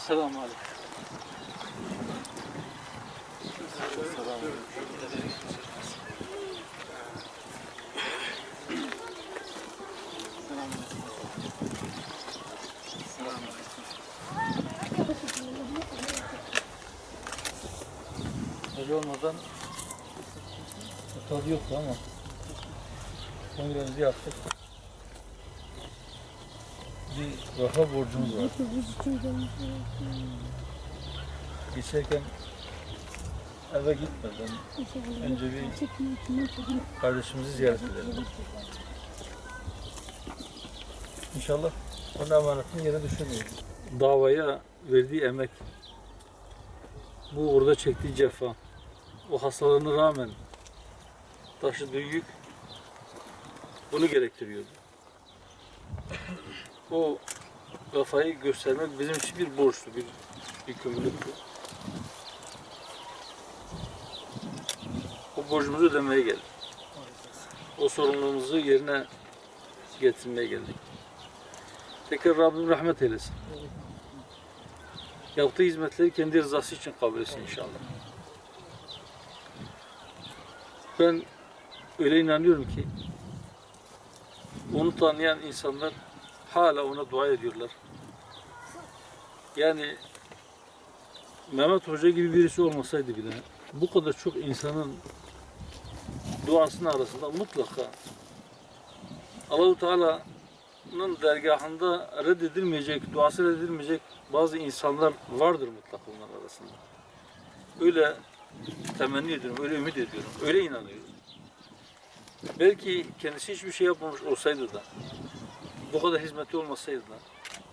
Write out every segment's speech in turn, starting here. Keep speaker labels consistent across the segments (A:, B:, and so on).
A: Selamun aleyküm. Öyle olmadan tadı yoktu ama kongremizi yaptık. Bir rafa borcumuz var. Geçerken eve gitmeden önce bir kardeşimizi ziyaret edelim. İnşallah onun emanetini yere düşürmeyiz. Davaya verdiği emek, bu orada çektiği cefa, o hastalığına rağmen taşıdığı yük bunu gerektiriyordu. O kafayı göstermek bizim için bir borçtu, bir yükümlülüktü. O borcumuzu ödemeye geldik. O sorumluluğumuzu yerine getirmeye geldik. Tekrar Rabbim rahmet eylesin. Yaptığı hizmetleri kendi rızası için kabul etsin inşallah. Ben öyle inanıyorum ki onu tanıyan insanlar hala ona dua ediyorlar. Yani Mehmet Hoca gibi birisi olmasaydı bile bu kadar çok insanın duasının arasında mutlaka Allah-u Teala'nın dergahında reddedilmeyecek, duası reddedilmeyecek bazı insanlar vardır mutlaka onlar arasında. Öyle temenni ediyorum, öyle ümit ediyorum, öyle inanıyorum. Belki kendisi hiçbir şey yapmamış olsaydı da, bu kadar hizmeti olmasaydı da,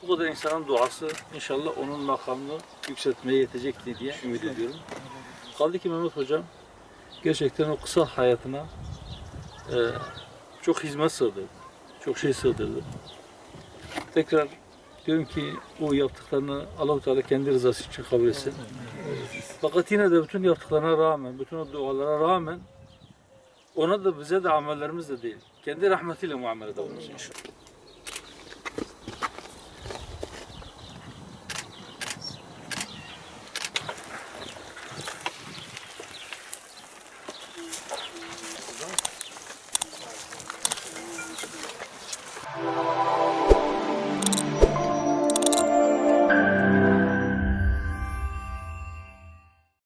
A: bu kadar insanın duası inşallah onun makamını yükseltmeye yetecekti diye ümit ediyorum. Kaldı ki Mehmet Hocam gerçekten o kısa hayatına çok hizmet sığdırdı, çok şey sığdırdı. Tekrar diyorum ki o yaptıklarını Allah-u Teala kendi rızası için kabul etsin. Fakat yine de bütün yaptıklarına rağmen, bütün o dualara rağmen ona da bize de amellerimiz de değil, kendi rahmetiyle muamelede bulunsun inşallah.